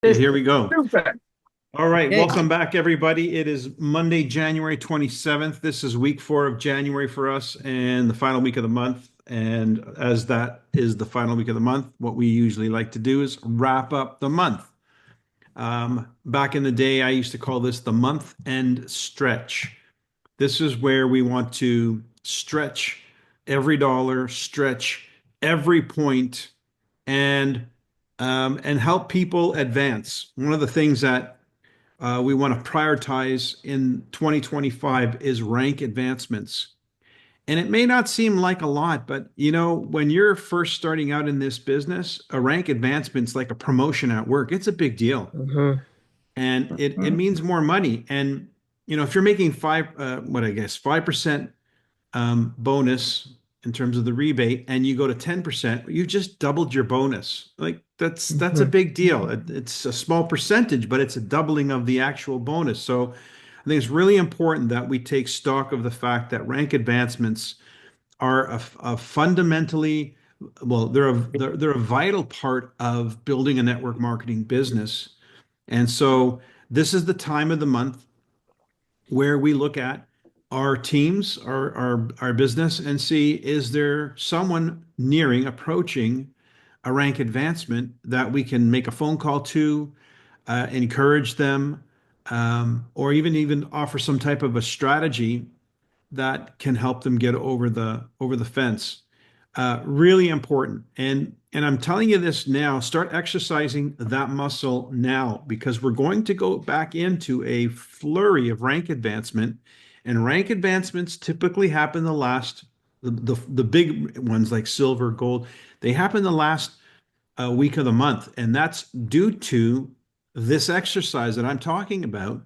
Okay, It's here we go. stupid. All right, Okay. welcome back, everybody. It is Monday, January 27th. This is week 4 of January for us and the final week of the month. And as that is the final week of the month, what we usually like to do is wrap up the month. Back in the day, I used to call this the month end stretch. This is where we want to stretch every dollar, stretch every point, and and help people advance. One of the things that we want to prioritize in 2025 is rank advancements. And it may not seem like a lot, but when you're first starting out in this business, a rank advancement's like a promotion at work. It's a big deal. hmm And it means more money. And if you're making what I guess 5% bonus in terms of the rebate, and you go to 10%, you just doubled your bonus. Like that's a hmm big deal. It's a small percentage, but it's a doubling of the actual bonus. So I think it's really important that we take stock of the fact that rank advancements are a fundamentally, well, they're a vital part of building a network marketing business. And so this is the time of the month where we look at our teams, our business, and see, is there someone nearing, approaching a rank advancement that we can make a phone call to, encourage them, or even offer some type of a strategy that can help them get over the fence. Really important. And I'm telling you this now, start exercising that muscle now because we're going to go back into a flurry of rank advancement. And rank advancements typically happen the big ones like silver, gold, they happen the last week of the month. And that's due to this exercise that I'm talking about,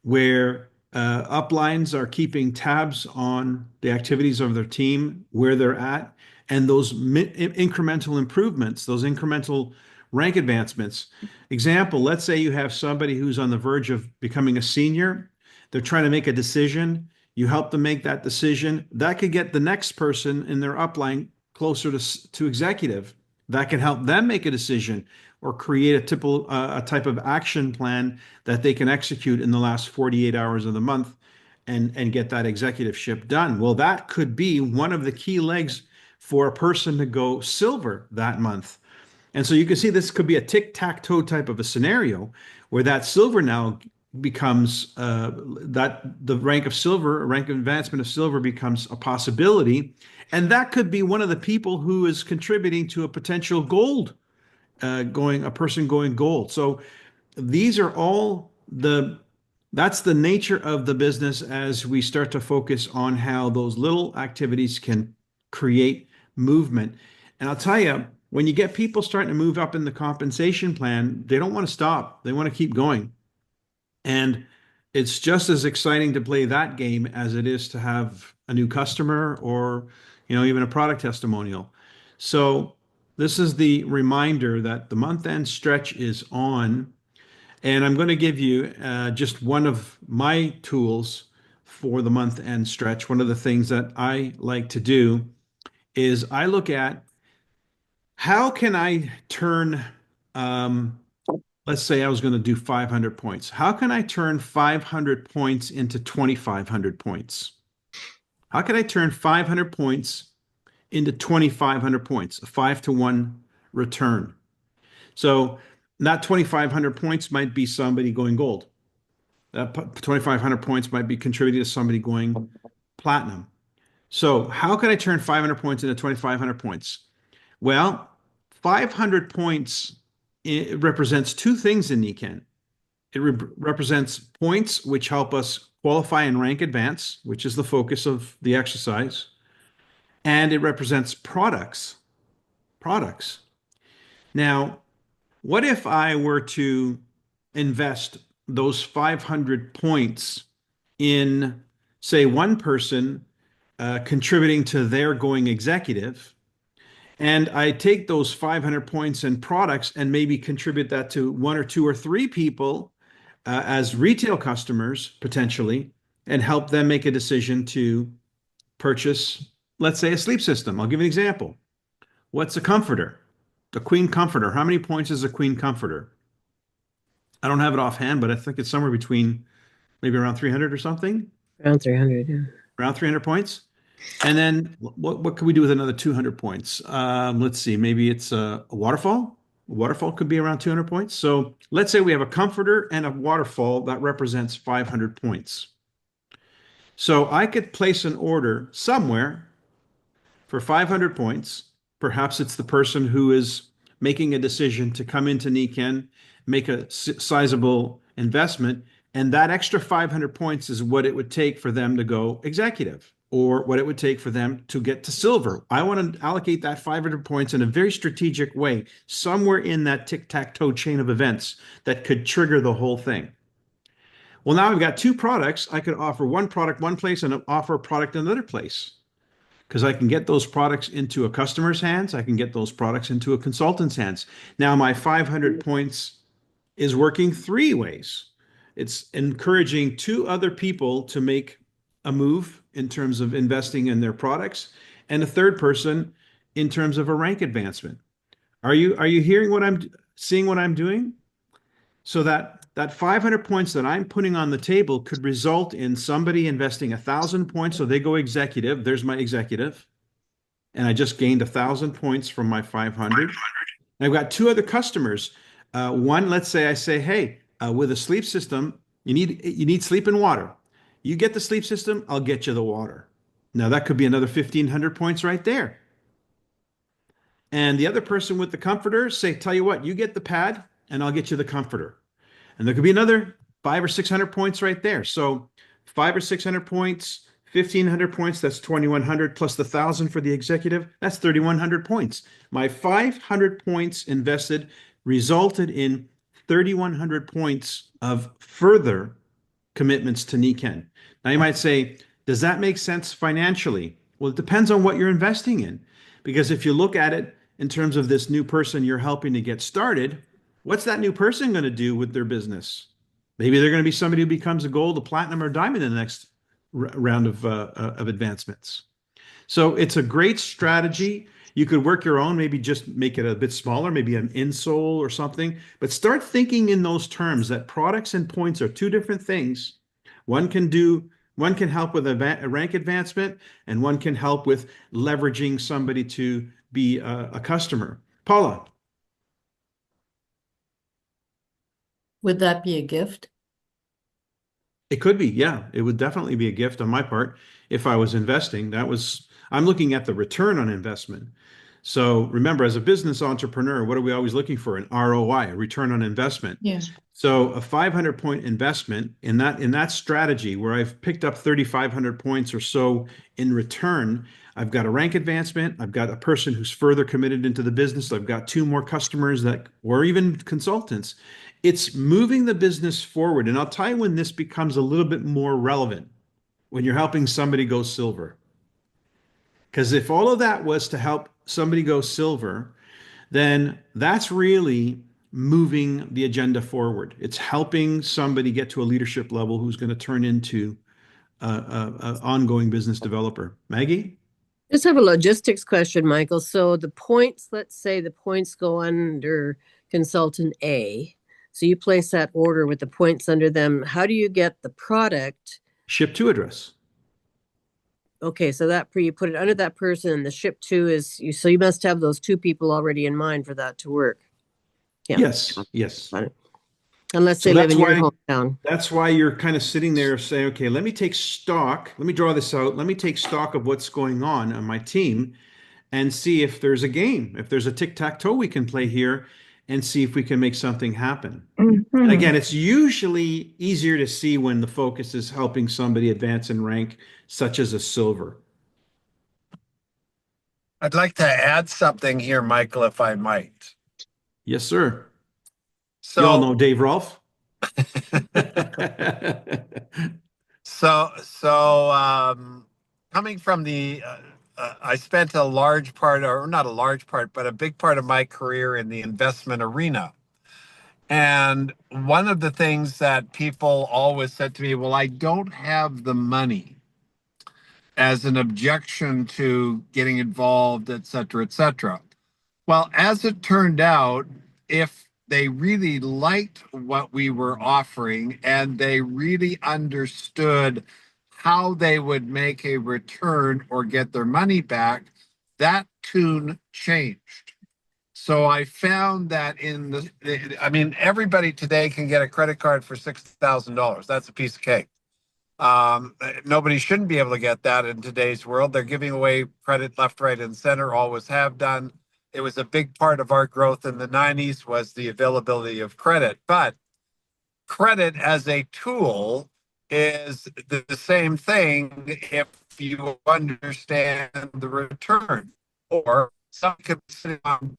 where uplines are keeping tabs on the activities of their team, where they're at, and those incremental improvements, those incremental rank advancements. Example, let's say you have somebody who's on the verge of becoming a senior. They're trying to make a decision. You help them make that decision. That could get the next person in their upline closer to executive. That can help them make a decision or create a type of action plan that they can execute in the last 48 hours of the month and get that executive ship done. Well, that could be one of the key legs for a person to go silver that month. And so you can see this could be a tic-tac-toe type of a scenario where that silver now becomes that the rank of silver, rank of advancement of silver becomes a possibility. And that could be one of the people who is contributing to a potential gold a person going gold. So these are all that's the nature of the business as we start to focus on how those little activities can create movement. And I'll tell you, when you get people starting to move up in the compensation plan, they don't want to stop. They want to keep going. And it's just as exciting to play that game as it is to have a new customer or, even a product testimonial. So this is the reminder that the month end stretch is on. And I'm going to give you just one of my tools for the month end stretch. One of the things that I like to do is I look at how can I turn, um, let's say I was going to do 500 points. How can I turn 500 points into 2,500 points? How can I turn 500 points into 2,500 points, a 5-to-1 return? So that 2,500 points might be somebody going gold. That 2,500 points might be contributing to somebody going platinum. So how can I turn 500 points into 2,500 points? Well, 500 points represents two things in Nikken. It represents points which help us qualify and rank advance, which is the focus of the exercise. And it represents products. Products. Now, what if I were to invest those 500 points in, say, one person contributing to their going executive, and I take those 500 points in products and maybe contribute that to one or two or three people as retail customers potentially, and help them make a decision to purchase, let's say, a sleep system. I'll give you an example. What's a comforter? The Queen Comforter. How many points is a Queen Comforter? I don't have it offhand, but I think it's somewhere between maybe around 300 or something, Around 300, yeah. around 300 points. And then what could we do with another 200 points? Let's see, maybe it's a waterfall. A waterfall could be around 200 points. So let's say we have a comforter and a waterfall that represents 500 points. So I could place an order somewhere for 500 points. Perhaps it's the person who is making a decision to come into Nikken, make a sizable investment, and that extra 500 points is what it would take for them to go executive or what it would take for them to get to silver. I want to allocate that 500 points in a very strategic way, somewhere in that tic-tac-toe chain of events that could trigger the whole thing. Well, now I've got two products. I could offer one product one place and offer a product another place because I can get those products into a customer's hands. I can get those products into a consultant's hands. Now, my 500 points is working three ways. It's encouraging two other people to make a move in terms of investing in their products, and a third person in terms of a rank advancement. Are you hearing what I'm seeing what I'm doing? So that 500 points that I'm putting on the table could result in somebody investing 1,000 points, so they go executive. There's my executive, and I just gained 1,000 points from my 500. And I've got two other customers. One, let's say I say, hey, with a sleep system, you need sleep and water. You get the sleep system, I'll get you the water. Now that could be another 1,500 points right there. And the other person with the comforter, say, tell you what, you get the pad, and I'll get you the comforter. And there could be another 500 or 600 points right there. So 500 or 600 points, 1,500 points, that's 2,100 plus the 1,000 for the executive, that's 3,100 points. My 500 points invested resulted in 3,100 points of further commitments to Nikken. Now you might say, does that make sense financially? Well, it depends on what you're investing in. Because if you look at it in terms of this new person you're helping to get started, what's that new person going to do with their business? Maybe they're going to be somebody who becomes a gold, a platinum, or diamond in the next round of advancements. So it's a great strategy. You could work your own, maybe just make it a bit smaller, maybe an insole or something, but start thinking in those terms that products and points are two different things. One can help with a rank advancement, and one can help with leveraging somebody to be a customer. Paula. Would that be a gift? It could be, yeah. It would definitely be a gift on my part if I was investing. I'm looking at the return on investment. So remember, as a business entrepreneur, what are we always looking for? An ROI, a return on investment. Yeah. So a 500 point investment in that strategy where I've picked up 3,500 points or so in return, I've got a rank advancement. I've got a person who's further committed into the business. I've got two more customers or even consultants. It's moving the business forward. And I'll tell you when this becomes a little bit more relevant, when you're helping somebody go silver. Because if all of that was to help somebody go silver, then that's really moving the agenda forward. It's helping somebody get to a leadership level who's going to turn into an ongoing business developer. Maggie? Just have a logistics question, Michael. So the points, let's say the points go under consultant A. So you place that order with the points under them. How do you get the product? Ship to address. Okay, so that you put it under that person, and the ship to is you. So you must have those two people already in mind for that to work. Yeah. Yes, yes. Unless So they live in your hometown. That's why you're kind of sitting there saying, okay, let me take stock. Let me draw this out. Let me take stock of what's going on my team and see if there's a game, if there's a tic-tac-toe we can play here and see if we can make something happen. And again, it's usually easier to see when the focus is helping somebody advance in rank, such as a silver. I'd like to add something here, Michael, if I might. Yes, sir. You all know Dave Rolfe. Coming from I spent a large part, or not a large part, but a big part of my career in the investment arena. And one of the things that people always said to me, well, I don't have the money, as an objection to getting involved, et cetera, et cetera. Well, as it turned out, if they really liked what we were offering, and they really understood how they would make a return or get their money back, that tune changed. So I found that I mean, everybody today can get a credit card for $6,000. That's a piece of cake. Nobody shouldn't be able to get that in today's world. They're giving away credit left, right, and center, always have done. It was a big part of our growth in the 90s was the availability of credit. But credit as a tool is the same thing if you understand the return. Or someone could be sitting on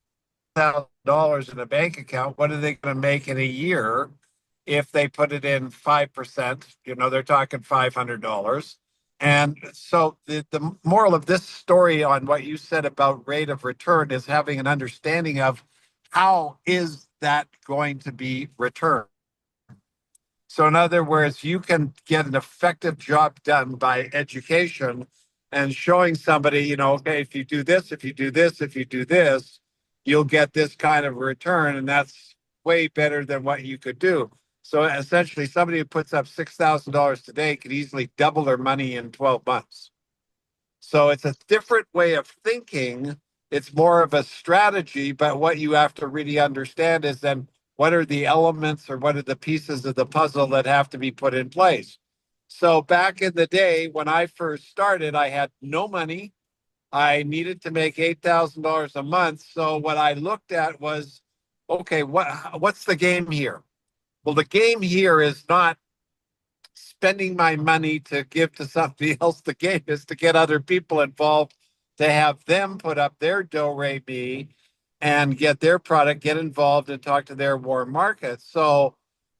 $1,000 in a bank account. What are they going to make in a year if they put it in 5%? You know, they're talking $500. And so the moral of this story on what you said about rate of return is having an understanding of how is that going to be returned. So in other words, you can get an effective job done by education and showing somebody, you know, okay, if you do this, if you do this, if you do this, you'll get this kind of return. And that's way better than what you could do. So essentially, somebody who puts up $6,000 today could easily double their money in 12 months. So it's a different way of thinking. It's more of a strategy, but what you have to really understand is then what are the elements or what are the pieces of the puzzle that have to be put in place. So back in the day, when I first started, I had no money. I needed to make $8,000 a month. So what I looked at was, okay, what's the game here? Well, the game here is not spending my money to give to somebody else. The game is to get other people involved, to have them put up their do-re-mi and get their product, get involved and talk to their warm market. So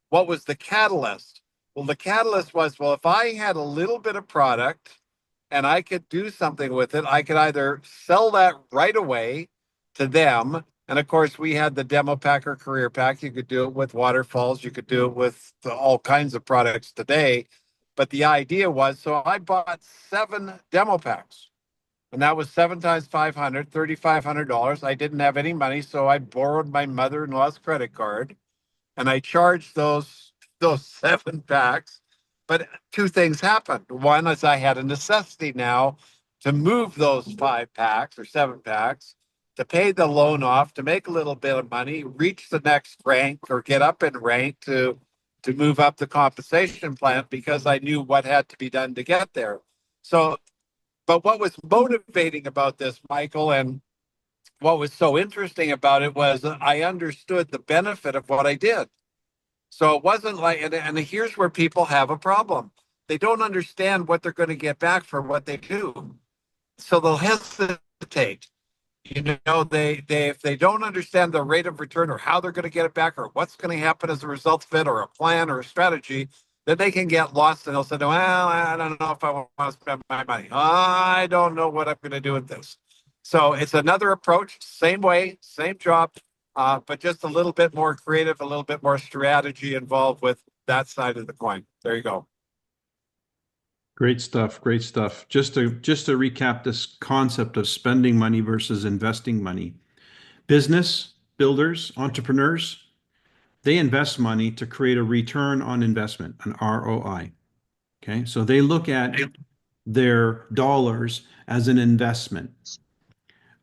what was the catalyst? Well, the catalyst was, well, if I had a little bit of product and I could do something with it, I could either sell that right away to them. And of course, we had the demo pack or career pack. You could do it with waterfalls. You could do it with all kinds of products today. But the idea was, so I bought 7 demo packs. And that was 7 times 500, $3,500. I didn't have any money, so I borrowed my mother-in-law's credit card, and I charged those 7 packs. But 2 things happened. One is I had a necessity now to move those 5 packs or 7 packs, to pay the loan off, to make a little bit of money, reach the next rank or get up in rank to move up the compensation plan because I knew what had to be done to get there. So, but what was motivating about this, Michael, and what was so interesting about it was I understood the benefit of what I did. So it wasn't like, and here's where people have a problem. They don't understand what they're going to get back for what they do. So they'll hesitate. You know, they if they don't understand the rate of return or how they're going to get it back or what's going to happen as a result of it or a plan or a strategy, then they can get lost and they'll say, well, I don't know if I want to spend my money. I don't know what I'm going to do with this. So it's another approach, same way, same job, but just a little bit more creative, a little bit more strategy involved with that side of the coin. There you go. Great stuff. Great stuff. Just to recap this concept of spending money versus investing money. Business builders, entrepreneurs, they invest money to create a return on investment, an ROI. Okay. So they look at their dollars as an investment.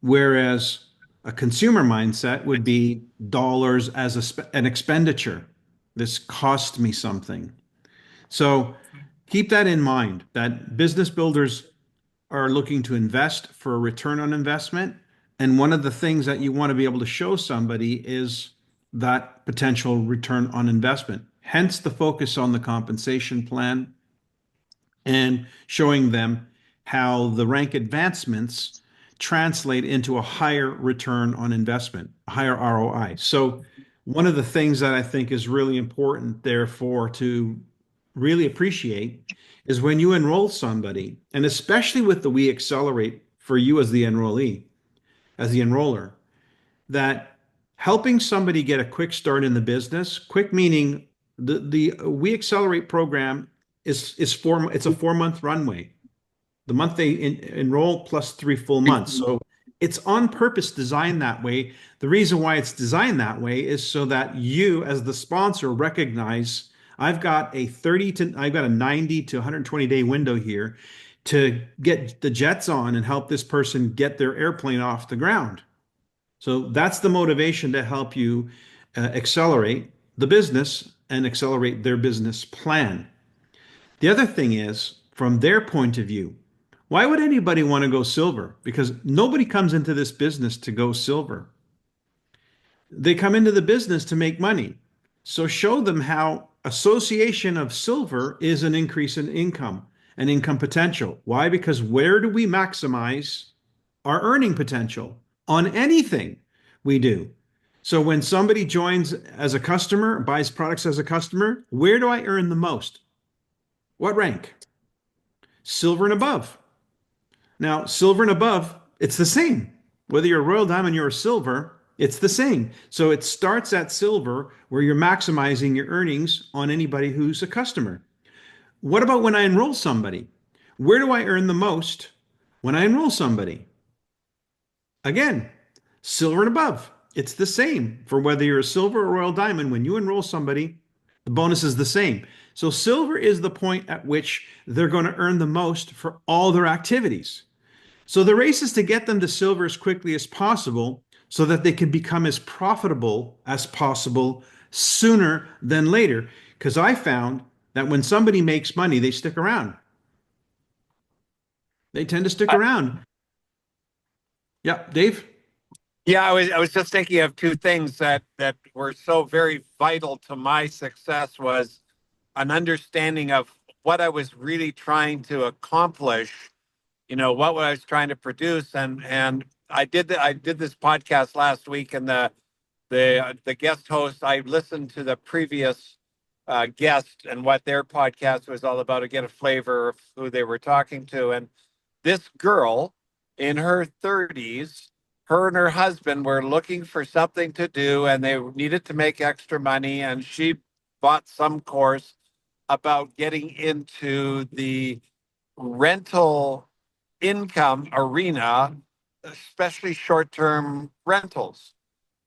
Whereas a consumer mindset would be dollars as an expenditure. This cost me something. So keep that in mind, that business builders are looking to invest for a return on investment. And one of the things that you want to be able to show somebody is that potential return on investment. Hence the focus on the compensation plan and showing them how the rank advancements translate into a higher return on investment, a higher ROI. So one of the things that I think is really important, therefore, to really appreciate is when you enroll somebody, and especially with the We Accelerate for you as the enrollee, as the enroller, that helping somebody get a quick start in the business, quick meaning the We Accelerate program it's a 4-month runway. The month they enroll plus 3 full months. So It's on purpose designed that way. The reason why it's designed that way is so that you, as the sponsor, recognize I've got a 90 to 120 day window here to get the jets on and help this person get their airplane off the ground. So that's the motivation to help you accelerate the business and accelerate their business plan. The other thing is, from their point of view, why would anybody want to go silver? Because nobody comes into this business to go silver. They come into the business to make money. So show them how association of silver is an increase in income and income potential. Why? Because where do we maximize our earning potential? On anything we do. So when somebody joins as a customer, buys products as a customer, where do I earn the most? What rank? Silver and above. Now, silver and above, it's the same. Whether you're a royal diamond, you're a silver, it's the same. So it starts at silver where you're maximizing your earnings on anybody who's a customer. What about when I enroll somebody? Where do I earn the most when I enroll somebody? Again, silver and above. It's the same for whether you're a silver or royal diamond. When you enroll somebody, the bonus is the same. So silver is the point at which they're going to earn the most for all their activities. So the race is to get them to silver as quickly as possible so that they can become as profitable as possible sooner than later. Because I found that when somebody makes money, they stick around. They tend to stick around. Yeah, Dave? Yeah, I was just thinking of two things that were so very vital to my success was an understanding of what I was really trying to accomplish, what I was trying to produce. And I did this podcast last week, and the guest host, I listened to the previous guest and what their podcast was all about to get a flavor of who they were talking to. And this girl in her 30s, her and her husband were looking for something to do, and they needed to make extra money. And she bought some course about getting into the rental income arena, especially short-term rentals.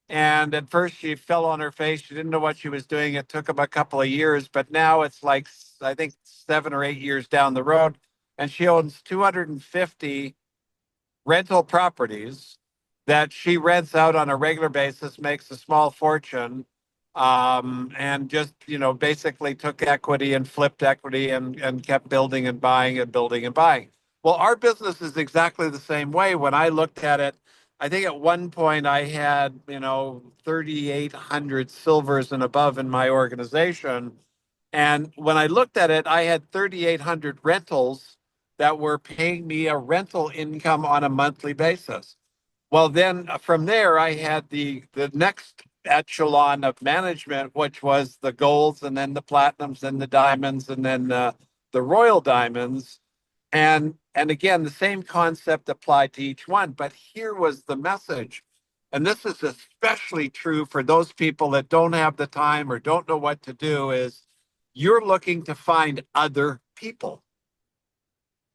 And at first she fell on her face. She didn't know what she was doing. It took them a couple of years, but now it's like, I think, 7 or 8 years down the road. And she owns 250 rental properties that she rents out on a regular basis, makes a small fortune, and just, basically took equity and flipped equity and kept building and buying and building and buying. Well, our business is exactly the same way. When I looked at it, I think at one point I had, 3,800 silvers and above in my organization. And when I looked at it, I had 3,800 rentals that were paying me a rental income on a monthly basis. Well, then from there, I had the next echelon of management, which was the golds and then the platinums and the diamonds and then the royal diamonds. And again, the same concept applied to each one. But here was the message. And this is especially true for those people that don't have the time or don't know what to do, is you're looking to find other people.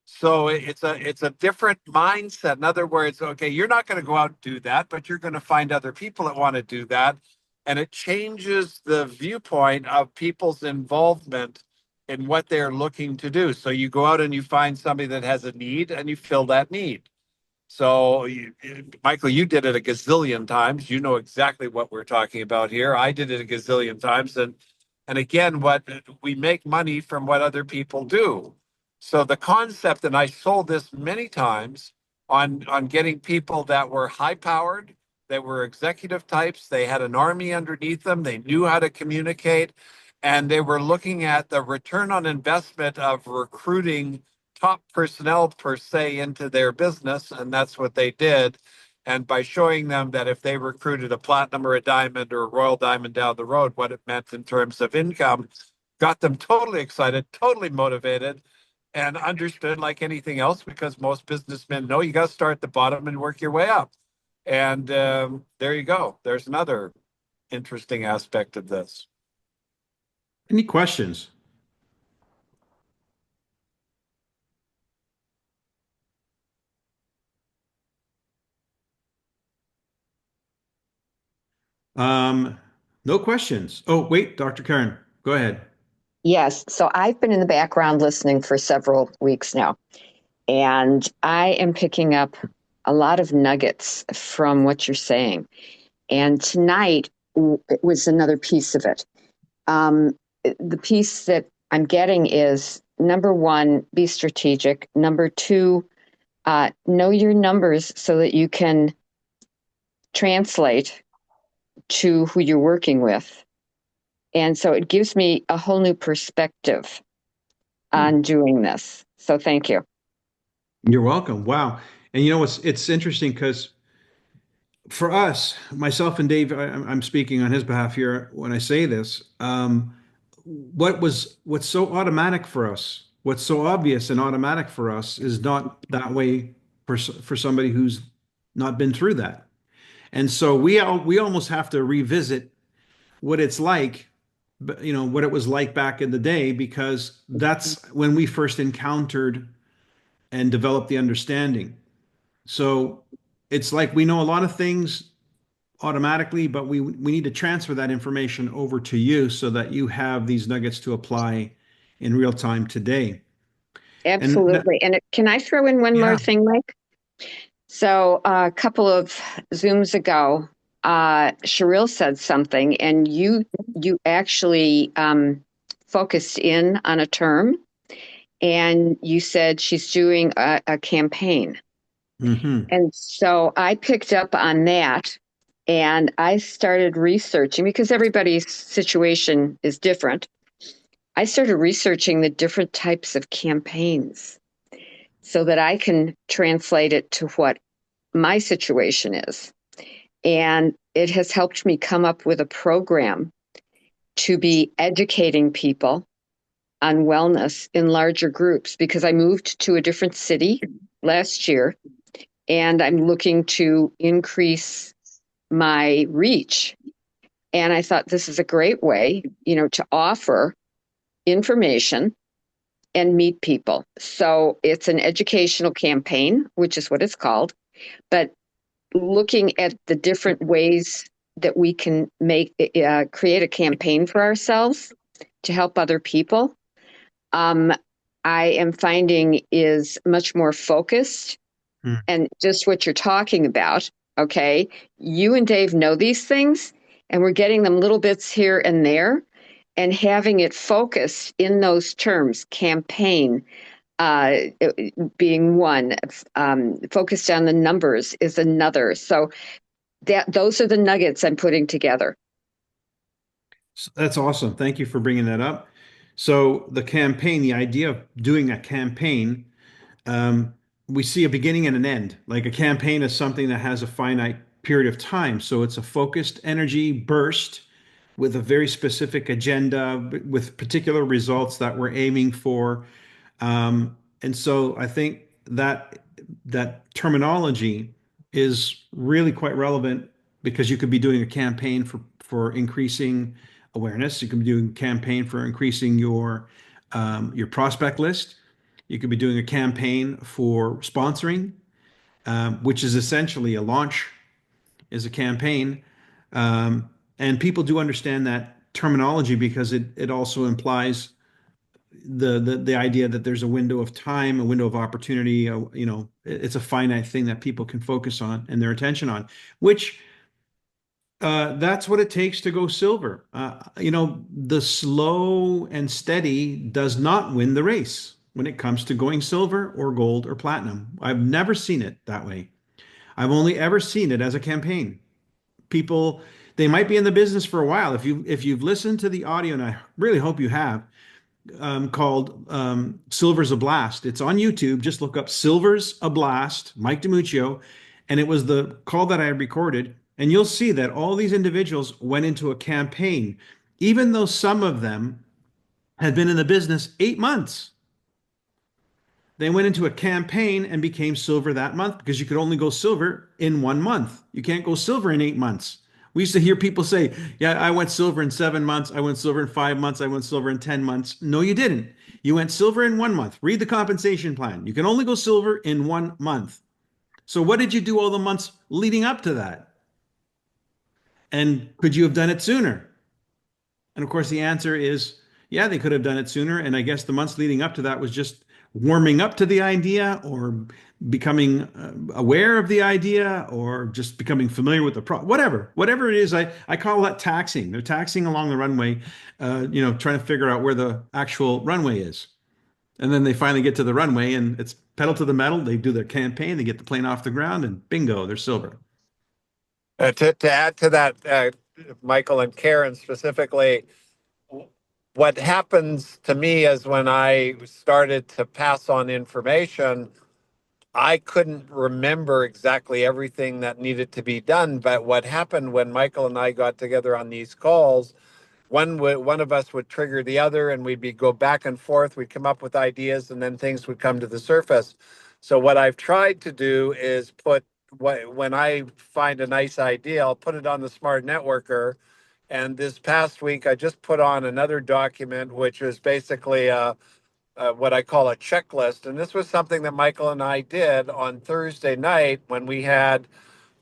So it's a different mindset. In other words, okay, you're not going to go out and do that, but you're going to find other people that want to do that. And it changes the viewpoint of people's involvement in what they're looking to do. So you go out and you find somebody that has a need and you fill that need. So, Michael, you did it a gazillion times. You know exactly what we're talking about here. I did it a gazillion times. And again, what we make money from what other people do. So the concept, and I sold this many times on getting people that were high powered, they were executive types, they had an army underneath them, they knew how to communicate, and they were looking at the return on investment of recruiting top personnel per se into their business, and that's what they did. And by showing them that if they recruited a platinum or a diamond or a royal diamond down the road, what it meant in terms of income, got them totally excited, totally motivated, and understood, like anything else, because most businessmen know you got to start at the bottom and work your way up. And there you go. There's another interesting aspect of this. Any questions? Um, no questions. Oh, wait, Dr. Karen, go ahead. Yes, so I've been in the background listening for several weeks now, and I am picking up a lot of nuggets from what you're saying. And tonight it was another piece of it. The piece that I'm getting is number one, be strategic. Number two, know your numbers so that you can translate to who you're working with. And so it gives me a whole new perspective on doing this. So thank you. You're welcome. Wow. And you know, it's interesting because for us, myself and Dave, I'm speaking on his behalf here when I say this. What's so automatic for us, what's so obvious and automatic for us, is not that way for somebody who's not been through that. And so we almost have to revisit what it's like, what it was like back in the day, because that's when we first encountered and developed the understanding. So it's like we know a lot of things automatically, but we need to transfer that information over to you so that you have these nuggets to apply in real time today. Absolutely. And can I throw in one more Yeah. thing, Mike? So a couple of Zooms ago, Cheryl said something, and you actually focused in on a term, and you said she's doing a campaign. Mm-hmm. And so I picked up on that, and I started researching because everybody's situation is different. I started researching the different types of campaigns so that I can translate it to what my situation is. And it has helped me come up with a program to be educating people on wellness in larger groups because I moved to a different city last year and I'm looking to increase my reach. And I thought this is a great way, to offer information and meet people. So it's an educational campaign, which is what it's called, but looking at the different ways that we can create a campaign for ourselves to help other people, I am finding is much more focused. And just what you're talking about, okay, you and Dave know these things, and we're getting them little bits here and there, and having it focused in those terms, campaign being one, focused on the numbers is another. So those are the nuggets I'm putting together. That's awesome. Thank you for bringing that up. So the campaign, the idea of doing a campaign, we see a beginning and an end. Like a campaign is something that has a finite period of time. So it's a focused energy burst with a very specific agenda, with particular results that we're aiming for. And so I think that terminology is really quite relevant because you could be doing a campaign for increasing awareness. You could be doing a campaign for increasing your prospect list. You could be doing a campaign for sponsoring, which is essentially a launch, is a campaign. And people do understand that terminology because it also implies the idea that there's a window of time, a window of opportunity. It's a finite thing that people can focus on and their attention on, which that's what it takes to go silver. The slow and steady does not win the race when it comes to going silver or gold or platinum. I've never seen it that way. I've only ever seen it as a campaign. People, they might be in the business for a while. If you've listened to the audio, and I really hope you have, called Silver's a Blast. It's on YouTube. Just look up Silver's a Blast, Mike DiMuccio, and it was the call that I recorded. And you'll see that all these individuals went into a campaign, even though some of them had been in the business 8 months. They went into a campaign and became silver that month because you could only go silver in 1 month. You can't go silver in 8 months. We used to hear people say, yeah, I went silver in 7 months. I went silver in 5 months. I went silver in 10 months. No, you didn't. You went silver in 1 month. Read the compensation plan. You can only go silver in 1 month. So what did you do all the months leading up to that? And could you have done it sooner? And of course, the answer is yeah, they could have done it sooner. And I guess the months leading up to that was just warming up to the idea or becoming aware of the idea or just becoming familiar with the whatever it is. I call that taxing. They're taxing along the runway, trying to figure out where the actual runway is. And then they finally get to the runway and it's pedal to the metal. They do their campaign, they get the plane off the ground, and bingo, they're silver. To add to that, Michael and Karen specifically, what happens to me is when I started to pass on information, I couldn't remember exactly everything that needed to be done. But what happened when Michael and I got together on these calls, one of us would trigger the other, and we'd go back and forth. We'd come up with ideas, and then things would come to the surface. So what I've tried to do is when I find a nice idea, I'll put it on the Smart Networker. And this past week, I just put on another document, which is basically what I call a checklist. And this was something that Michael and I did on Thursday night when we had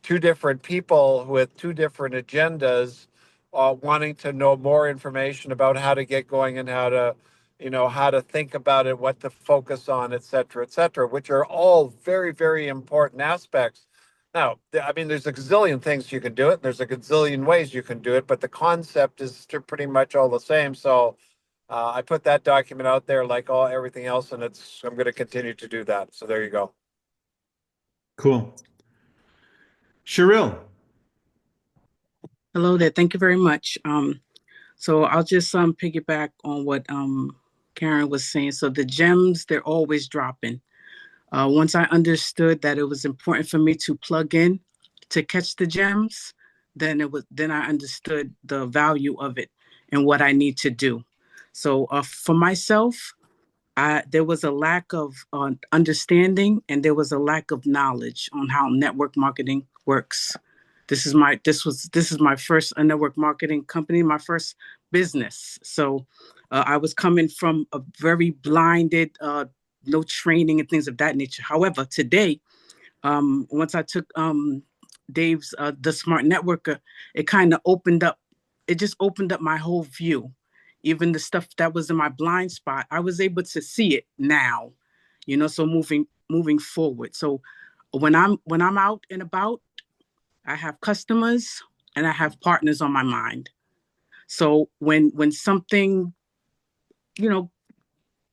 two different people with two different agendas, wanting to know more information about how to get going and how to think about it, what to focus on, et cetera, which are all very, very important aspects. Now, I mean, there's a gazillion things you can do it. And there's a gazillion ways you can do it, but the concept is pretty much all the same. So I put that document out there like everything else, and I'm going to continue to do that. So there you go. Cool. Cheryl. Hello there. Thank you very much. So I'll just piggyback on what Karen was saying. So the gems, they're always dropping. Once I understood that it was important for me to plug in to catch the gems, then I understood the value of it and what I need to do. So for myself, there was a lack of understanding and there was a lack of knowledge on how network marketing works. This is my first network marketing company, my first business. So I was coming from a very blinded, no training and things of that nature. However, today, once I took Dave's the Smart Networker, it kind of opened up. It just opened up my whole view. Even the stuff that was in my blind spot, I was able to see it now. So moving forward. So when I'm out and about, I have customers and I have partners on my mind. So when something,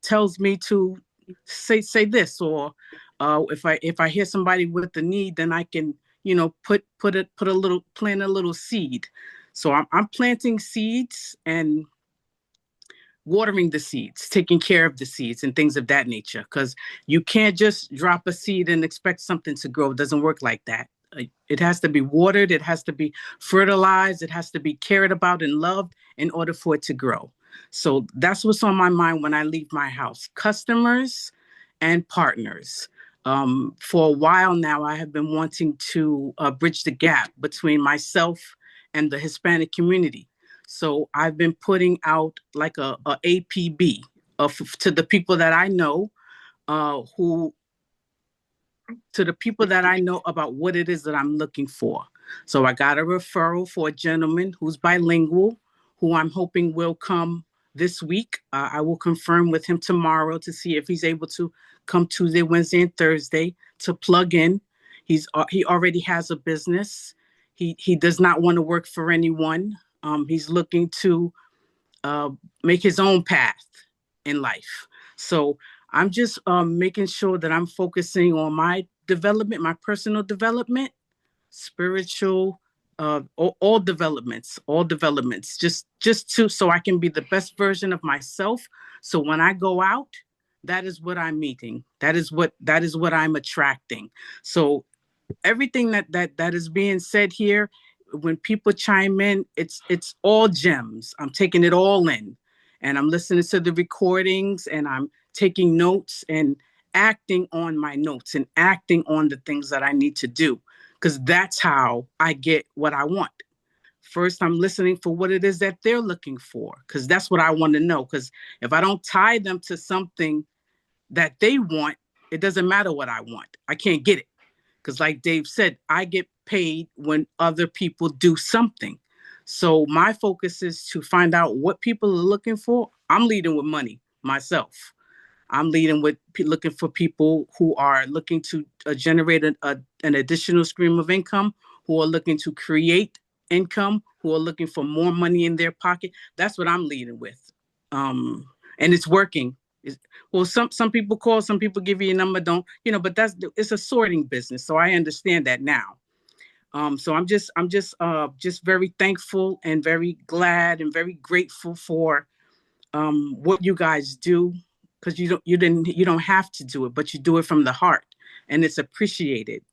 tells me to say this, or if I hear somebody with the need, then I can, plant a little seed. So I'm planting seeds and watering the seeds, taking care of the seeds and things of that nature. Because you can't just drop a seed and expect something to grow. It doesn't work like that. It has to be watered. It has to be fertilized. It has to be cared about and loved in order for it to grow. So that's what's on my mind when I leave my house. Customers and partners. For a while now, I have been wanting to bridge the gap between myself and the Hispanic community. So I've been putting out like a APB to the people that I know, to the people that I know about what it is that I'm looking for. So I got a referral for a gentleman who's bilingual, who I'm hoping will come this week. I will confirm with him tomorrow to see if he's able to come Tuesday, Wednesday, and Thursday to plug in. He already has a business. He does not want to work for anyone. He's looking to make his own path in life. So I'm just making sure that I'm focusing on my development, my personal development, spiritual, all developments, so I can be the best version of myself. So when I go out, that is what I'm meeting. That is what I'm attracting. So everything that is being said here, when people chime in, it's all gems. I'm taking it all in, and I'm listening to the recordings, and I'm taking notes and acting on my notes and acting on the things that I need to do, because that's how I get what I want. First, I'm listening for what it is that they're looking for, because that's what I want to know. Because if I don't tie them to something that they want, it doesn't matter what I want. I can't get it. Because like Dave said, I get paid when other people do something. So my focus is to find out what people are looking for. I'm leading with money myself. I'm leading with looking for people who are looking to generate an additional stream of income, who are looking to create income, who are looking for more money in their pocket. That's what I'm leading with. And it's working. Well, some people call, some people give you a number, don't, but it's a sorting business. So I understand that now. So I'm just very thankful and very glad and very grateful for what you guys do, because you don't have to do it, but you do it from the heart, and it's appreciated.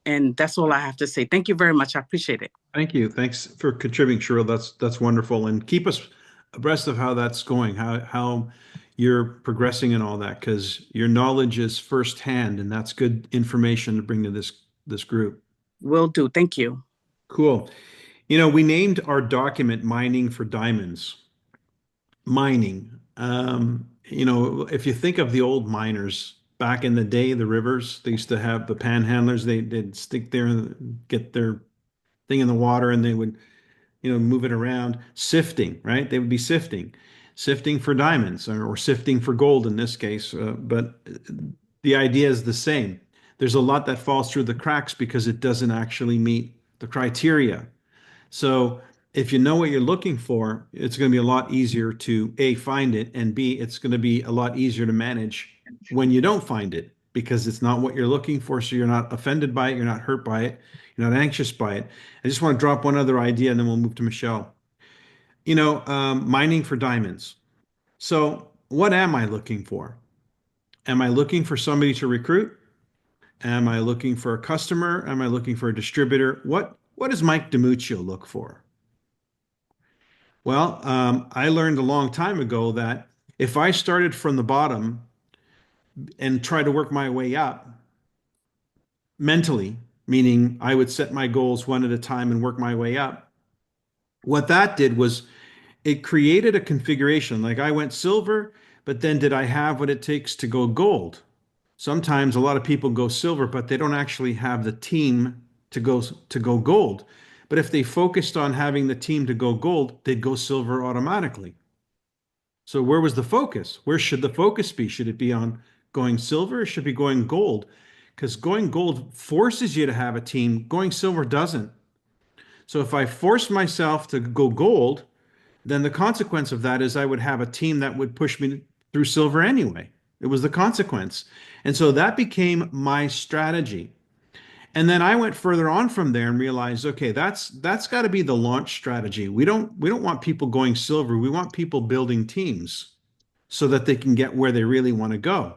And that's all I have to say. Thank you very much. I appreciate it. Thank you. Thanks for contributing, Cheryl. That's wonderful. And keep us abreast of how that's going, how you're progressing and all that, because your knowledge is firsthand, and that's good information to bring to this group. Will do. Thank you. Cool. We named our document Mining for Diamonds. Mining. If you think of the old miners back in the day, the rivers, they used to have the panhandlers, they'd stick there and get their thing in the water, and they would, move it around, sifting, right? They would be sifting for diamonds, or sifting for gold in this case. But the idea is the same. There's a lot that falls through the cracks because it doesn't actually meet the criteria. So if you know what you're looking for, it's going to be a lot easier to A, find it, and B, it's going to be a lot easier to manage when you don't find it, because it's not what you're looking for. So you're not offended by it. You're not hurt by it. You're not anxious by it. I just want to drop one other idea, and then we'll move to Michelle. Mining for diamonds. So what am I looking for? Am I looking for somebody to recruit? Am I looking for a customer? Am I looking for a distributor? What does Mike DiMuccio look for? Well, I learned a long time ago that if I started from the bottom and tried to work my way up mentally, meaning I would set my goals one at a time and work my way up, what that did was it created a configuration. Like I went silver, but then did I have what it takes to go gold? Sometimes a lot of people go silver, but they don't actually have the team to go gold. But if they focused on having the team to go gold, they'd go silver automatically. So where was the focus? Where should the focus be? Should it be on going silver, or should it be going gold? Because going gold forces you to have a team. Going silver doesn't. So if I force myself to go gold, then the consequence of that is I would have a team that would push me through silver anyway. It was the consequence. And so that became my strategy. And then I went further on from there and realized, okay, that's got to be the launch strategy. We don't want people going silver. We want people building teams so that they can get where they really want to go.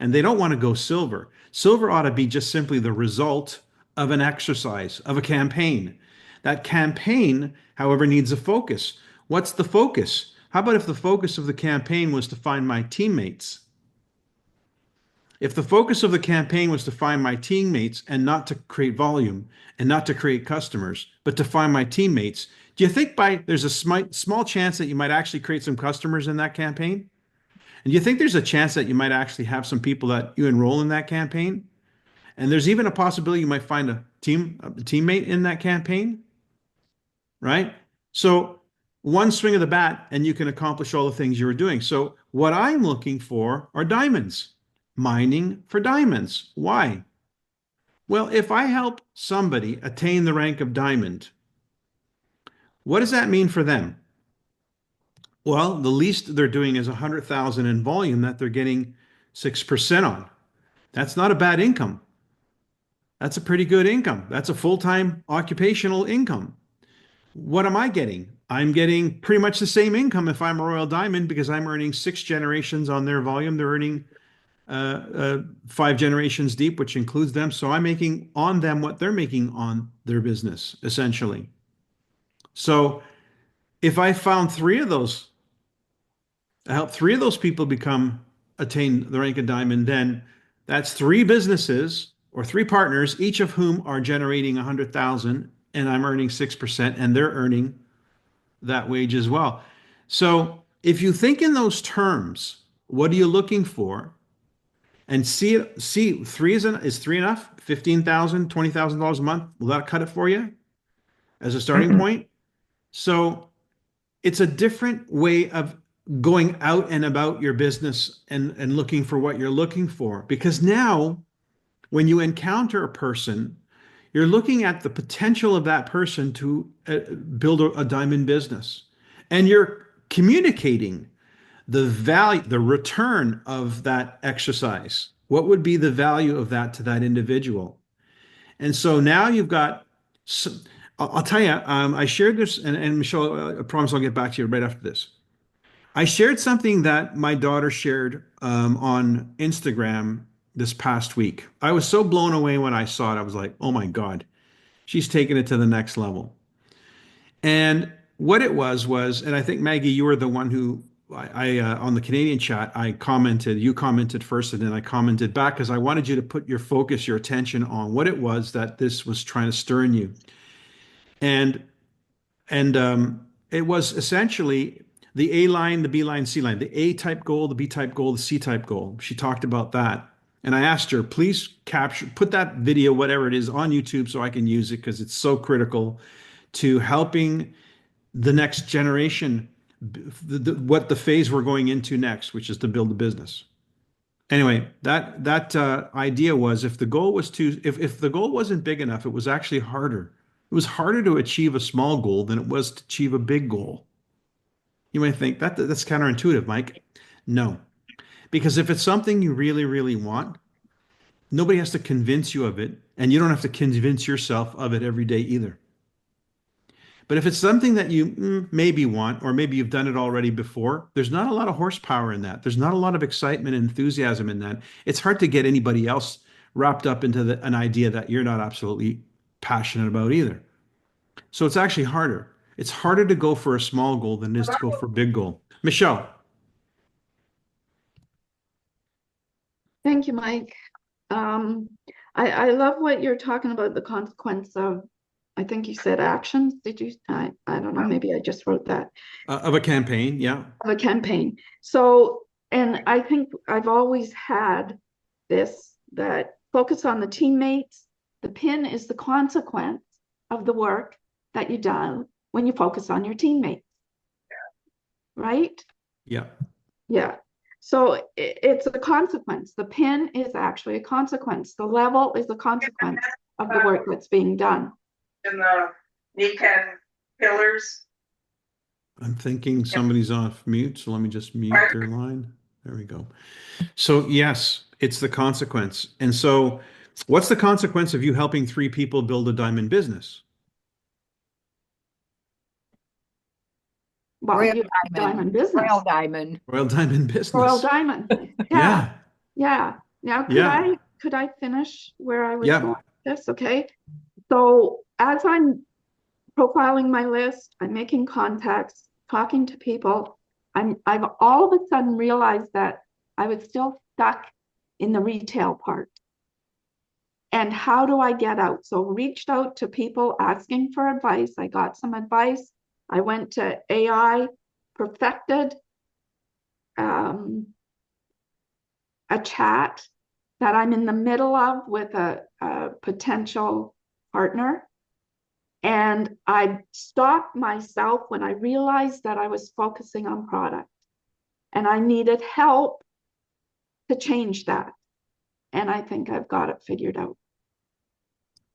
And they don't want to go silver. Silver ought to be just simply the result of an exercise, of a campaign. That campaign, however, needs a focus. What's the focus? How about if the focus of the campaign was to find my teammates? If the focus of the campaign was to find my teammates and not to create volume and not to create customers, but to find my teammates, do you think there's a small chance that you might actually create some customers in that campaign? And do you think there's a chance that you might actually have some people that you enroll in that campaign? And there's even a possibility you might find a teammate in that campaign, right? So one swing of the bat and you can accomplish all the things you were doing. So what I'm looking for are diamonds. Mining for diamonds. Why? Well, if I help somebody attain the rank of diamond, what does that mean for them? Well, the least they're doing is 100,000 in volume that they're getting 6% on. That's not a bad income. That's a pretty good income. That's a full-time occupational income. What am I getting? I'm getting pretty much the same income if I'm a Royal Diamond, because I'm earning 6 generations on their volume. They're earning 5 generations deep, which includes them. So I'm making on them what they're making on their business, essentially. So if I found 3 of those, I helped 3 of those people attain the rank of diamond, then that's 3 businesses or 3 partners, each of whom are generating 100,000, and I'm earning 6%, and they're earning that wage as well. So if you think in those terms, what are you looking for? And see 3 is 3 enough? $15,000, $20,000 a month? Will that cut it for you as a starting point? So it's a different way of going out and about your business and looking for what you're looking for. Because now, when you encounter a person, you're looking at the potential of that person to build a diamond business. And you're communicating the value, the return of that exercise. What would be the value of that to that individual? And so now you've got, I'll tell you, I shared this, and Michelle, I promise I'll get back to you right after this. I shared something that my daughter shared on Instagram this past week. I was so blown away when I saw it. I was like, oh my God, she's taking it to the next level. And what it was, and I think Maggie, you were the one who on the Canadian chat, I commented, you commented first, and then I commented back because I wanted you to put your focus, your attention on what it was that this was trying to stir in you. And it was essentially the A line, the B line, C line, the A type goal, the B type goal, the C type goal. She talked about that. And I asked her, please put that video, whatever it is, on YouTube so I can use it because it's so critical to helping the next generation, what the phase we're going into next, which is to build a business. Anyway, that idea was if the goal was if the goal wasn't big enough, it was actually harder. It was harder to achieve a small goal than it was to achieve a big goal. You might think that's counterintuitive, Mike. No, because if it's something you really, really want, nobody has to convince you of it, and you don't have to convince yourself of it every day either. But if it's something that you maybe want, or maybe you've done it already before, there's not a lot of horsepower in that. There's not a lot of excitement and enthusiasm in that. It's hard to get anybody else wrapped up into an idea that you're not absolutely passionate about either. So it's actually harder. It's harder to go for a small goal than it is to go for a big goal. Michelle. Thank you, Mike. I love what you're talking about, the consequence of, I think you said actions. Did you? I don't know. Maybe I just wrote that. Of a campaign, yeah. Of a campaign. So, and I think I've always had this, that focus on the teammates. The pin is the consequence of the work that you done when you focus on your teammates. Right? Yeah. Yeah. So it's a consequence. The pin is actually a consequence. The level is a consequence of the work that's being done. And the Nikan pillars. I'm thinking somebody's off mute, so let me just mute their line. There we go. So yes, it's the consequence. And so what's the consequence of you helping 3 people build a diamond business? Well, Royal you have diamond business. Royal Diamond. Royal Diamond business. Royal Diamond. Yeah. Yeah. Now, could I finish where I was going with this? Okay. So as I'm profiling my list, I'm making contacts, talking to people, I've all of a sudden realized that I was still stuck in the retail part. And how do I get out? So reached out to people asking for advice. I got some advice. I went to AI, perfected a chat that I'm in the middle of with a potential partner. And I stopped myself when I realized that I was focusing on product and I needed help to change that. And I think I've got it figured out.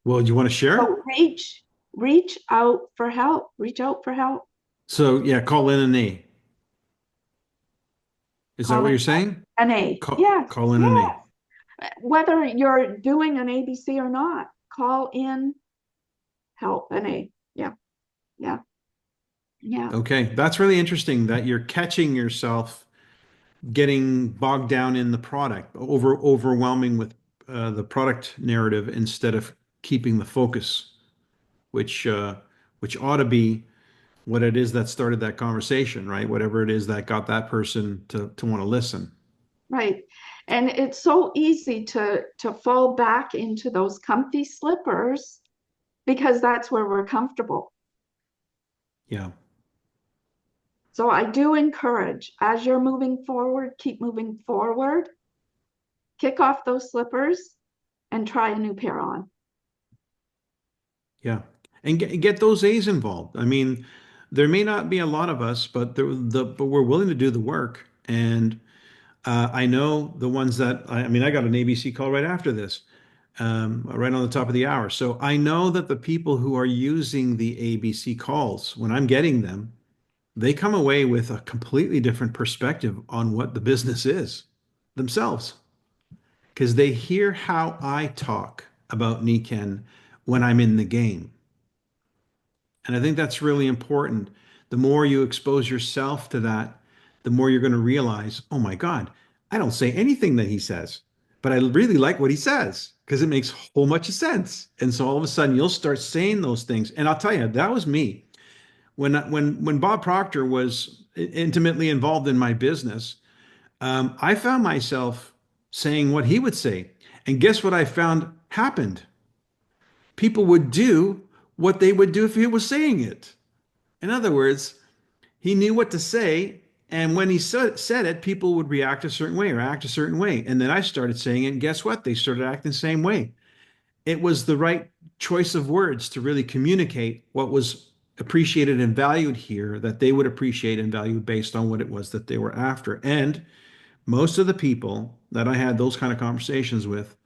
Well, do you want to share? So reach out for help. Reach out for help. So yeah, call in an A. Is that what you're saying? An A. Yes. Call in an A. Whether you're doing an ABC or not, call in help, an A. Yeah. Yeah. Yeah. Okay. That's really interesting that you're catching yourself getting bogged down in the product, overwhelming with the product narrative instead of keeping the focus, which ought to be what it is that started that conversation, right? Whatever it is that got that person to want to listen. Right. And it's so easy to fall back into those comfy slippers because that's where we're comfortable. Yeah. So I do encourage, as you're moving forward, keep moving forward, kick off those slippers and try a new pair on. Yeah. And get those A's involved. I mean, there may not be a lot of us, but but we're willing to do the work. And I know the ones that I mean, I got an ABC call right after this, right on the top of the hour. So I know that the people who are using the ABC calls, when I'm getting them, they come away with a completely different perspective on what the business is themselves, because they hear how I talk about Niken when I'm in the game. And I think that's really important. The more you expose yourself to that, the more you're going to realize, oh my God, I don't say anything that he says, but I really like what he says because it makes a whole bunch of sense. And so all of a sudden you'll start saying those things. And I'll tell you, that was me. When Bob Proctor was intimately involved in my business, I found myself saying what he would say. And guess what I found happened? People would do what they would do if he was saying it. In other words, he knew what to say. And when he said it, people would react a certain way or act a certain way. And then I started saying it. And guess what? They started acting the same way. It was the right choice of words to really communicate what was appreciated and valued here, that they would appreciate and value based on what it was that they were after. And most of the people that I had those kind of conversations with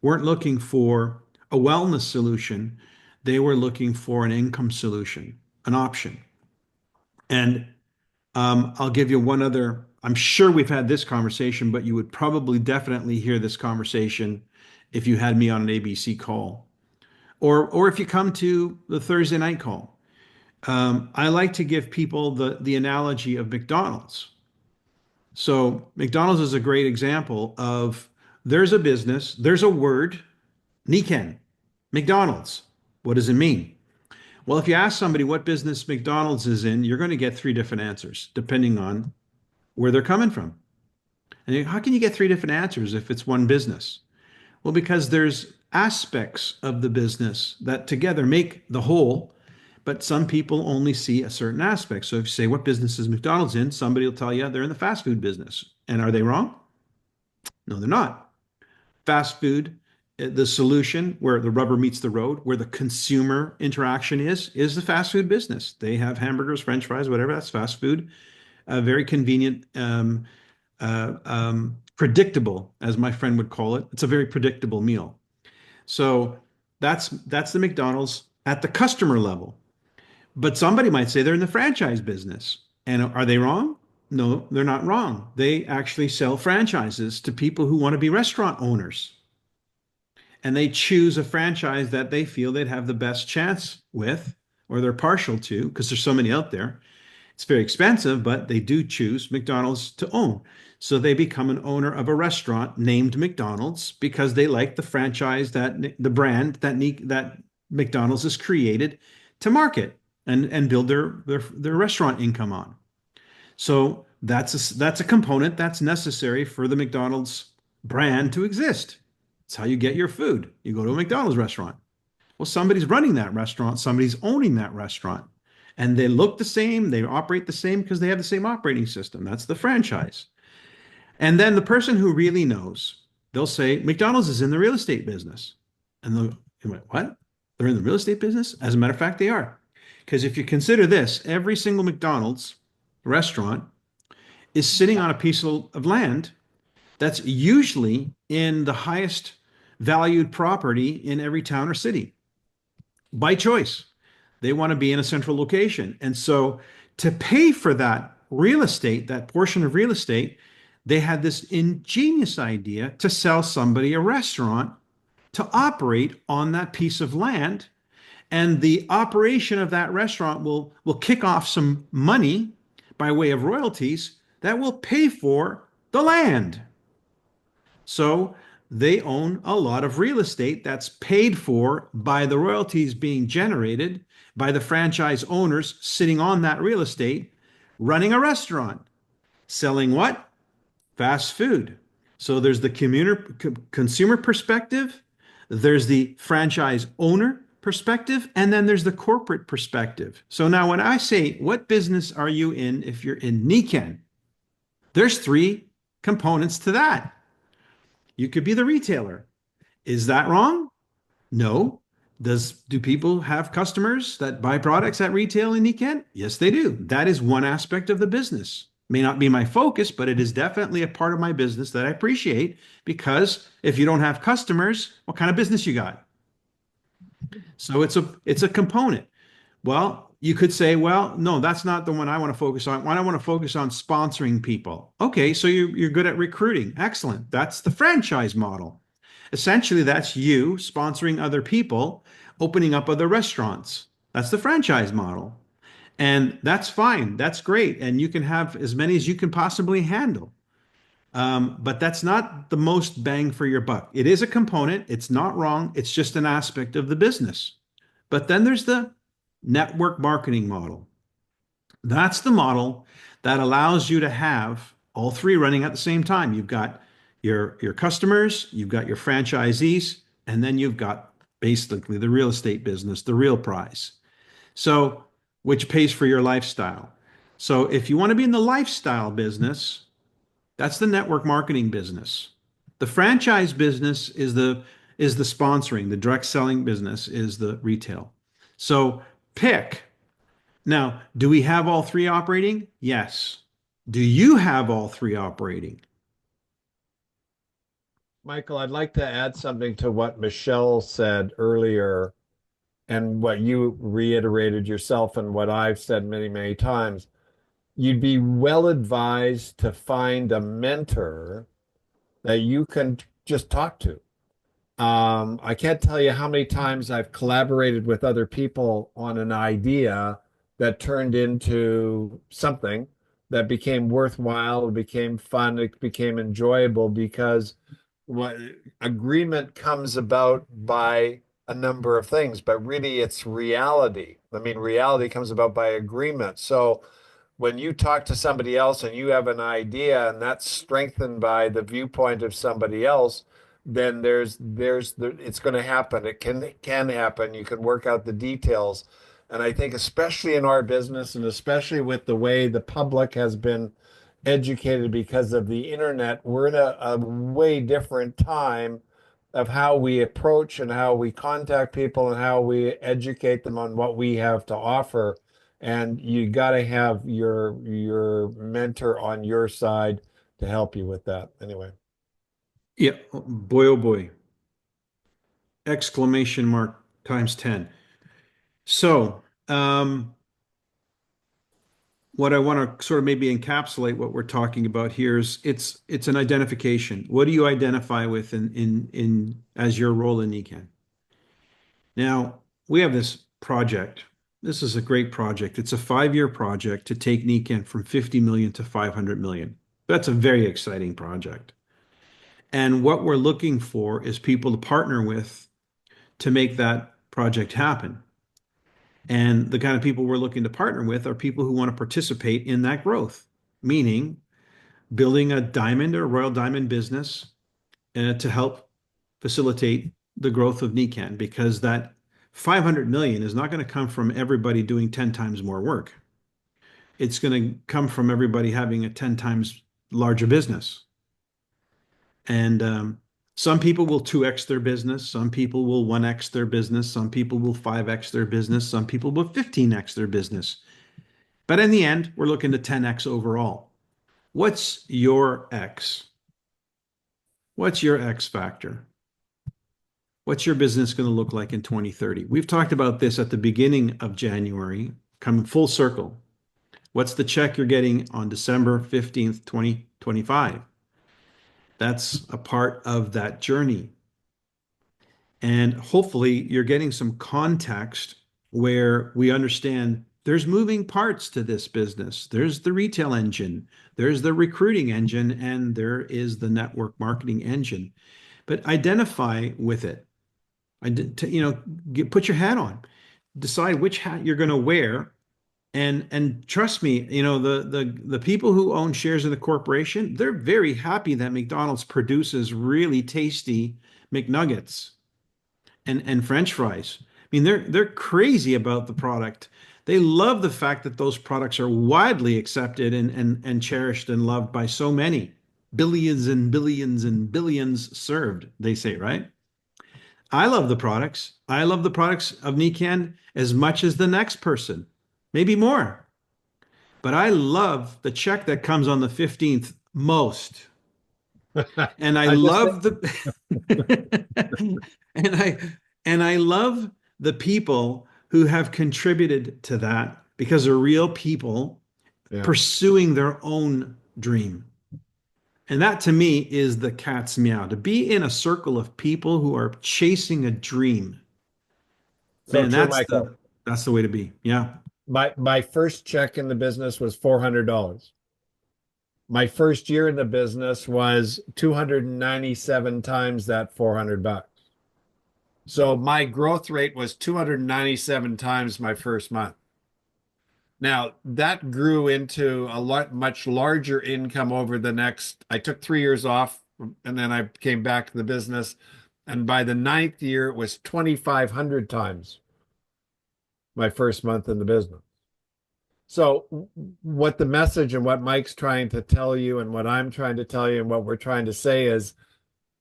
weren't looking for a wellness solution. They were looking for an income solution, an option. And I'll give you one other, I'm sure we've had this conversation, but you would probably definitely hear this conversation if you had me on an ABC call, or if you come to the Thursday night call. I like to give people the analogy of McDonald's. So McDonald's is a great example of, there's a business, there's a word, Niken, McDonald's. What does it mean? Well, if you ask somebody what business McDonald's is in, you're going to get three different answers, depending on where they're coming from. And how can you get three different answers if it's one business? Well, because there's aspects of the business that together make the whole, but some people only see a certain aspect. So if you say, what business is McDonald's in? Somebody will tell you they're in the fast food business. And are they wrong? No, they're not. Fast food, the solution where the rubber meets the road, where the consumer interaction is the fast food business. They have hamburgers, French fries, whatever, that's fast food. Very convenient, predictable, as my friend would call it. It's a very predictable meal. So that's the McDonald's at the customer level. But somebody might say they're in the franchise business. And are they wrong? No, they're not wrong. They actually sell franchises to people who want to be restaurant owners. And they choose a franchise that they feel they'd have the best chance with, or they're partial to, because there's so many out there. It's very expensive, but they do choose McDonald's to own. So they become an owner of a restaurant named McDonald's because they like the franchise, that the brand that McDonald's has created to market and build their restaurant income on. So that's a component that's necessary for the McDonald's brand to exist. It's how you get your food. You go to a McDonald's restaurant. Well, somebody's running that restaurant, somebody's owning that restaurant. And they look the same, they operate the same because they have the same operating system. That's the franchise. And then the person who really knows, they'll say, McDonald's is in the real estate business. And they'll go, what? They're in the real estate business? As a matter of fact, they are. Because if you consider this, every single McDonald's restaurant is sitting on a piece of land that's usually in the highest valued property in every town or city by choice. They want to be in a central location. And so to pay for that real estate, that portion of real estate, they had this ingenious idea to sell somebody a restaurant to operate on that piece of land. And the operation of that restaurant will kick off some money by way of royalties that will pay for the land. So they own a lot of real estate that's paid for by the royalties being generated by the franchise owners sitting on that real estate, running a restaurant, selling what? Fast food. So there's the consumer perspective, there's the franchise owner perspective, and then there's the corporate perspective. So now when I say, what business are you in if you're in Niken? There's three components to that. You could be the retailer. Is that wrong? No. Do people have customers that buy products at retail in Nikken? Yes, they do. That is one aspect of the business. May not be my focus, but it is definitely a part of my business that I appreciate, because if you don't have customers, what kind of business you got? So it's a component. Well, you could say, well, no, that's not the one I want to focus on. I want to focus on sponsoring people. Okay, so you're good at recruiting. Excellent. That's the franchise model. Essentially, that's you sponsoring other people, opening up other restaurants. That's the franchise model. And that's fine. That's great. And you can have as many as you can possibly handle. But that's not the most bang for your buck. It is a component. It's not wrong. It's just an aspect of the business. But then there's the network marketing model. That's the model that allows you to have all three running at the same time. You've got your customers, you've got your franchisees, and then you've got basically the real estate business, the real prize. So, which pays for your lifestyle. So if you want to be in the lifestyle business, that's the network marketing business. The franchise business is the sponsoring, the direct selling business is the retail. So pick. Now, do we have all three operating? Yes. Do you have all three operating? Michael, I'd like to add something to what Michelle said earlier and what you reiterated yourself and what I've said many, many times. You'd be well advised to find a mentor that you can just talk to. I can't tell you how many times I've collaborated with other people on an idea that turned into something that became worthwhile, it became fun, it became enjoyable, because what agreement comes about by a number of things, but really it's reality. I mean, reality comes about by agreement. So when you talk to somebody else and you have an idea and that's strengthened by the viewpoint of somebody else, then it's going to happen. It can happen. You can work out the details. And I think especially in our business, and especially with the way the public has been educated because of the internet, we're in a way different time of how we approach and how we contact people and how we educate them on what we have to offer. And you got to have your mentor on your side to help you with that. Anyway. Yeah, boy, oh boy. Exclamation mark times 10. So, what I want to sort of maybe encapsulate what we're talking about here is it's an identification. What do you identify with in as your role in Nikken? Now, we have this project. This is a great project. It's a 5-year project to take Nikken from 50 million to 500 million. That's a very exciting project. And what we're looking for is people to partner with to make that project happen. And the kind of people we're looking to partner with are people who want to participate in that growth, meaning building a diamond or royal diamond business to help facilitate the growth of Nikken, because that 500 million is not going to come from everybody doing 10 times more work. It's going to come from everybody having a 10 times larger business. And some people will 2x their business. Some people will 1x their business. Some people will 5x their business. Some people will 15x their business. But in the end, we're looking to 10x overall. What's your X? What's your X factor? What's your business going to look like in 2030? We've talked about this at the beginning of January, coming full circle. What's the check you're getting on December 15th, 2025? That's a part of that journey. And hopefully you're getting some context where we understand there's moving parts to this business. There's the retail engine, there's the recruiting engine, and there is the network marketing engine. But identify with it. Put your hat on. Decide which hat you're going to wear. And trust me, the people who own shares in the corporation, they're very happy that McDonald's produces really tasty McNuggets and French fries. I mean, they're crazy about the product. They love the fact that those products are widely accepted and cherished and loved by so many. Billions and billions and billions served, they say, right? I love the products. I love the products of Nikan as much as the next person, maybe more. But I love the check that comes on the 15th most. And I I just love the and I love the people who have contributed to that because they're real people yeah. pursuing their own dream. And that to me is the cat's meow. To be in a circle of people who are chasing a dream. So Man, true, Michael. that's the way to be. Yeah. My first check in the business was $400. My first year in the business was 297 times that $400. So my growth rate was 297 times my first month. Now that grew into a much larger income over the next, I took 3 years off and then I came back to the business. And by the 9th year, it was 2,500 times my first month in the business. So what the message and what Mike's trying to tell you and what I'm trying to tell you and what we're trying to say is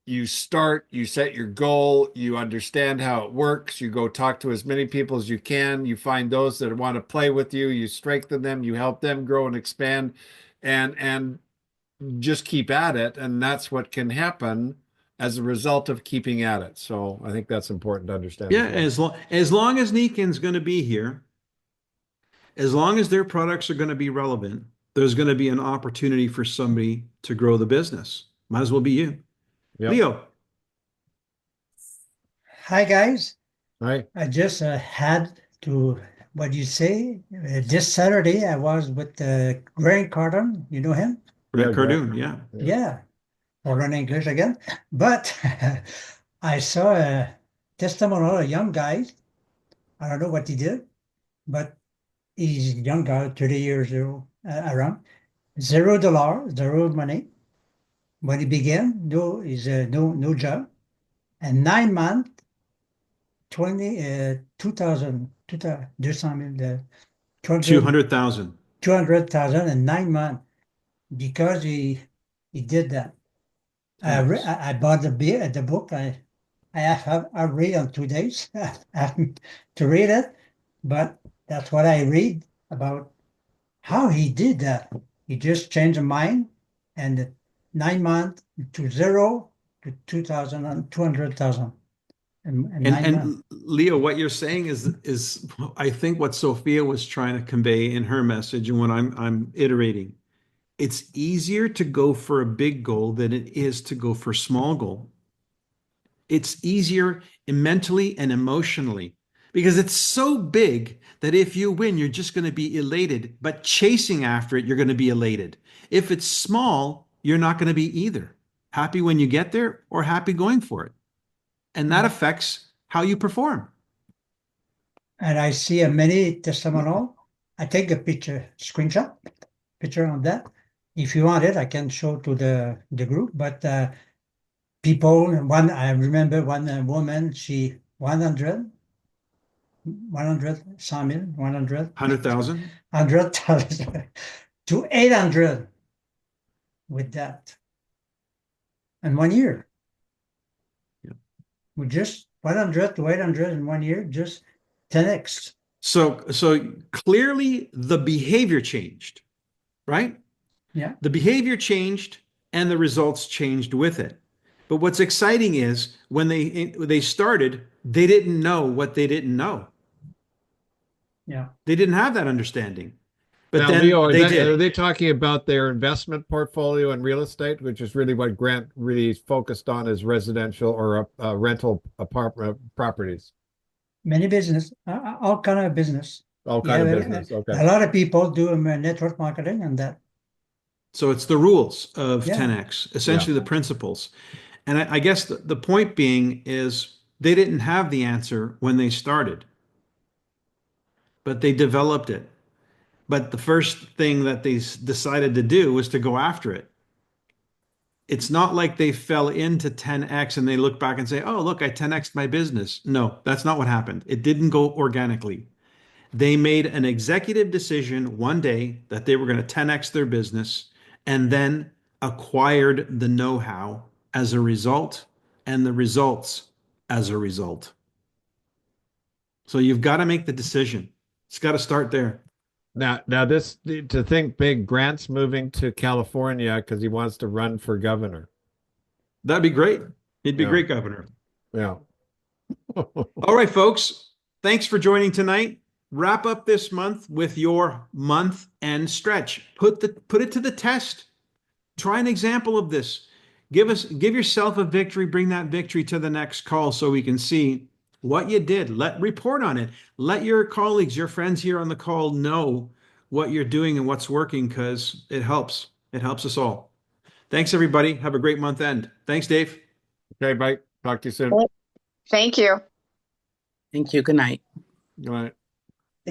you start, you set your goal, you understand how it works, you go talk to as many people as you can, you find those that want to play with you, you strengthen them, you help them grow and expand and just keep at it. And that's what can happen as a result of keeping at it. So I think that's important to understand. Yeah, as long as Nikan's going to be here, as long as their products are going to be relevant, there's going to be an opportunity for somebody to grow the business. Might as well be you. Yep. Leo. Hi, guys. Hi. I just had to, what you say, this Saturday I was with Grant Cardone. You know him? Grant Yeah, Cardone, yeah. Yeah. For learning English again. But I saw a testimonial, a young guy. I don't know what he did, but he's a young guy, 30 years old, around. $0, zero money. When he began, no job. And 9 months, 2,000, 200,000, 200,000. 200,000 in 9 months because he did that. I bought the book. I read on 2 days. I have to read it, but that's what I read about how he did that. He just changed his mind, and 9 months to zero to 2,000 and 200,000. And Leo, what you're saying is I think what Sophia was trying to convey in her message and what I'm iterating. It's easier to go for a big goal than it is to go for a small goal. It's easier mentally and emotionally because it's so big that if you win, you're just going to be elated, but chasing after it, you're going to be elated. If it's small, you're not going to be either. Happy when you get there or happy going for it. And that affects how you perform. And I see a mini testimonial. I take a screenshot picture on that. If you want it, I can show to the group. But people, I remember one woman, she 100, 100,000, 100,000 to 800 with that in 1 year. Yeah. We just 100 to 800 in 1 year, just 10x. So clearly the behavior changed, right? Yeah. The behavior changed and the results changed with it. But what's exciting is when they started, they didn't know what they didn't know. Yeah. They didn't have that understanding. But now, then Leo, did. Are they talking about their investment portfolio and real estate, which is really what Grant really focused on as residential or rental apartment properties? Many business, all kind of business. All kind of business. Okay. A lot of people do network marketing and that. So it's the rules of Yeah. 10X, essentially the principles. And I guess the point being is they didn't have the answer when they started, but they developed it. But the first thing that they decided to do was to go after it. It's not like they fell into 10X and they look back and say, oh, look, I 10X'd my business. No, that's not what happened. It didn't go organically. They made an executive decision one day that they were going to 10X their business and then acquired the know-how as a result, and the results as a result. So you've got to make the decision. It's got to start there. Now this to think big. Grant's moving to California because he wants to run for governor. That'd be great. He'd be Yeah. great governor. Yeah. All right, folks. Thanks for joining tonight. Wrap up this month with your month end stretch. Put it to the test. Try an example of this. Give yourself a victory. Bring that victory to the next call so we can see what you did. Report on it. Let your colleagues, your friends here on the call know what you're doing and what's working, because it helps. It helps us all. Thanks, everybody. Have a great month end. Thanks, Dave. Okay, bye. Talk to you soon. Thank you. Thank you. Good night. Good night.